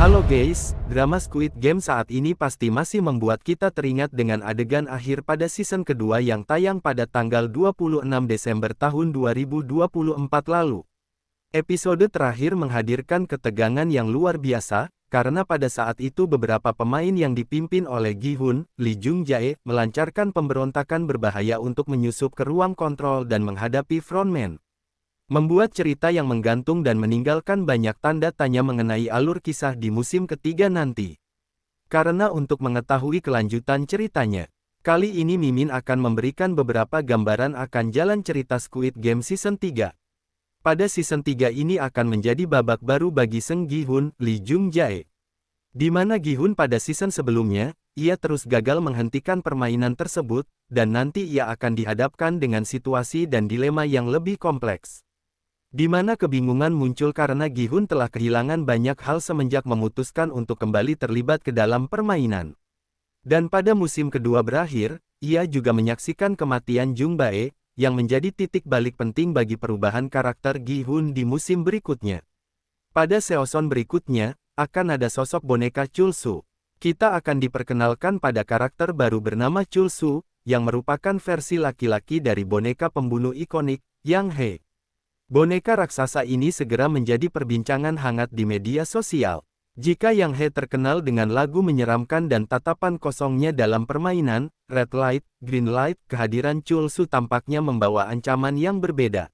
Halo guys, drama Squid Game saat ini pasti masih membuat kita teringat dengan adegan akhir pada season kedua yang tayang pada tanggal 26 Desember tahun 2024 lalu. Episode terakhir menghadirkan ketegangan yang luar biasa, karena pada saat itu beberapa pemain yang dipimpin oleh Gi-hun, Lee Jung-jae, melancarkan pemberontakan berbahaya untuk menyusup ke ruang kontrol dan menghadapi frontman. Membuat cerita yang menggantung dan meninggalkan banyak tanda tanya mengenai alur kisah di musim ketiga nanti. Karena untuk mengetahui kelanjutan ceritanya, kali ini Mimin akan memberikan beberapa gambaran akan jalan cerita Squid Game Season 3. Pada Season 3 ini akan menjadi babak baru bagi Seng Gi-hun, Lee Jung-jae. Di mana Gi-hun pada season sebelumnya, ia terus gagal menghentikan permainan tersebut, dan nanti ia akan dihadapkan dengan situasi dan dilema yang lebih kompleks. Di mana kebingungan muncul karena Gi-hun telah kehilangan banyak hal semenjak memutuskan untuk kembali terlibat ke dalam permainan. Dan pada musim kedua berakhir, ia juga menyaksikan kematian Jung Bae, yang menjadi titik balik penting bagi perubahan karakter Gi-hun di musim berikutnya. Pada season berikutnya, akan ada sosok boneka Chul-soo. Kita akan diperkenalkan pada karakter baru bernama Chul-soo, yang merupakan versi laki-laki dari boneka pembunuh ikonik, Yang Hae. Boneka raksasa ini segera menjadi perbincangan hangat di media sosial. Jika Yang Hae terkenal dengan lagu menyeramkan dan tatapan kosongnya dalam permainan, Red Light, Green Light, kehadiran Chul-soo tampaknya membawa ancaman yang berbeda.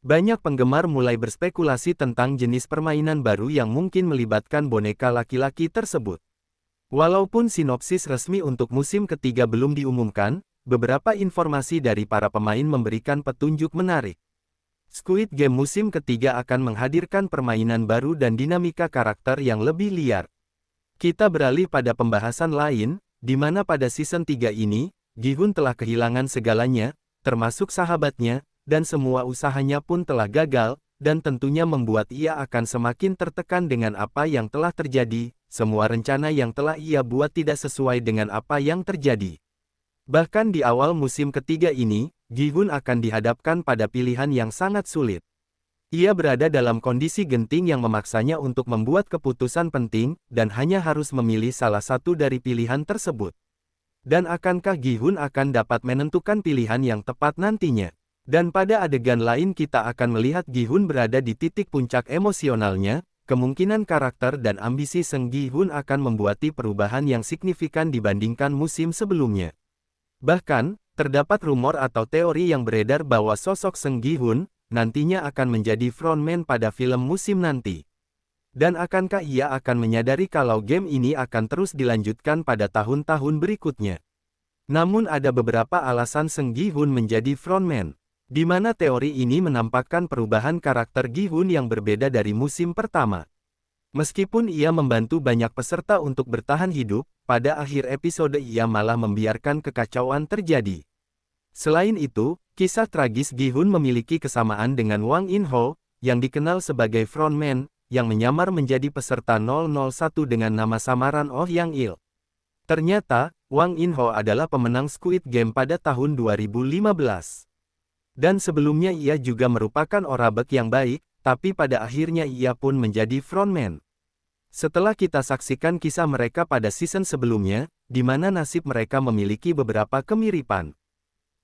Banyak penggemar mulai berspekulasi tentang jenis permainan baru yang mungkin melibatkan boneka laki-laki tersebut. Walaupun sinopsis resmi untuk musim ketiga belum diumumkan, beberapa informasi dari para pemain memberikan petunjuk menarik. Squid Game musim ketiga akan menghadirkan permainan baru dan dinamika karakter yang lebih liar. Kita beralih pada pembahasan lain, di mana pada season 3 ini, Gi-hun telah kehilangan segalanya, termasuk sahabatnya, dan semua usahanya pun telah gagal, dan tentunya membuat ia akan semakin tertekan dengan apa yang telah terjadi, semua rencana yang telah ia buat tidak sesuai dengan apa yang terjadi. Bahkan di awal musim ketiga ini, Gi-hun akan dihadapkan pada pilihan yang sangat sulit. Ia berada dalam kondisi genting yang memaksanya untuk membuat keputusan penting, dan hanya harus memilih salah satu dari pilihan tersebut. Dan akankah Gi-hun akan dapat menentukan pilihan yang tepat nantinya? Dan pada adegan lain kita akan melihat Gi-hun berada di titik puncak emosionalnya, kemungkinan karakter dan ambisi Seng Gi-hun akan membuati perubahan yang signifikan dibandingkan musim sebelumnya. Bahkan, terdapat rumor atau teori yang beredar bahwa sosok Seng Gi-hun nantinya akan menjadi frontman pada film musim nanti. Dan akankah ia akan menyadari kalau game ini akan terus dilanjutkan pada tahun-tahun berikutnya? Namun ada beberapa alasan Seng Gi-hun menjadi frontman, di mana teori ini menampakkan perubahan karakter Gi-hun yang berbeda dari musim pertama. Meskipun ia membantu banyak peserta untuk bertahan hidup, pada akhir episode ia malah membiarkan kekacauan terjadi. Selain itu, kisah tragis Gi-hun memiliki kesamaan dengan Hwang In-ho, yang dikenal sebagai frontman, yang menyamar menjadi peserta 001 dengan nama samaran Oh Yang-il. Ternyata, Hwang In-ho adalah pemenang Squid Game pada tahun 2015. Dan sebelumnya ia juga merupakan orabek yang baik, tapi pada akhirnya ia pun menjadi frontman. Setelah kita saksikan kisah mereka pada season sebelumnya, di mana nasib mereka memiliki beberapa kemiripan.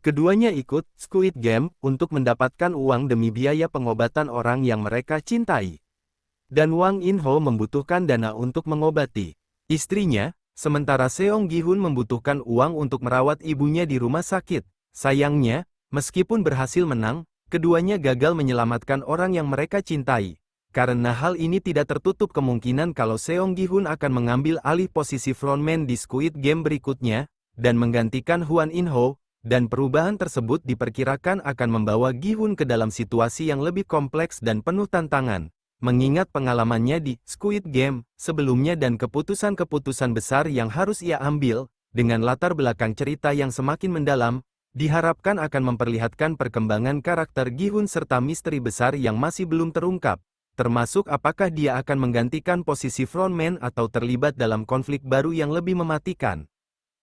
Keduanya ikut Squid Game untuk mendapatkan uang demi biaya pengobatan orang yang mereka cintai. Dan Hwang In-ho membutuhkan dana untuk mengobati istrinya, sementara Seong Gi-hun membutuhkan uang untuk merawat ibunya di rumah sakit. Sayangnya, meskipun berhasil menang, keduanya gagal menyelamatkan orang yang mereka cintai. Karena hal ini tidak tertutup kemungkinan kalau Seong Gi-hun akan mengambil alih posisi frontman di Squid Game berikutnya, dan menggantikan Hwang In-ho, dan perubahan tersebut diperkirakan akan membawa Gi-hun ke dalam situasi yang lebih kompleks dan penuh tantangan. Mengingat pengalamannya di Squid Game sebelumnya dan keputusan-keputusan besar yang harus ia ambil, dengan latar belakang cerita yang semakin mendalam, diharapkan akan memperlihatkan perkembangan karakter Gi-hun serta misteri besar yang masih belum terungkap, termasuk apakah dia akan menggantikan posisi frontman atau terlibat dalam konflik baru yang lebih mematikan.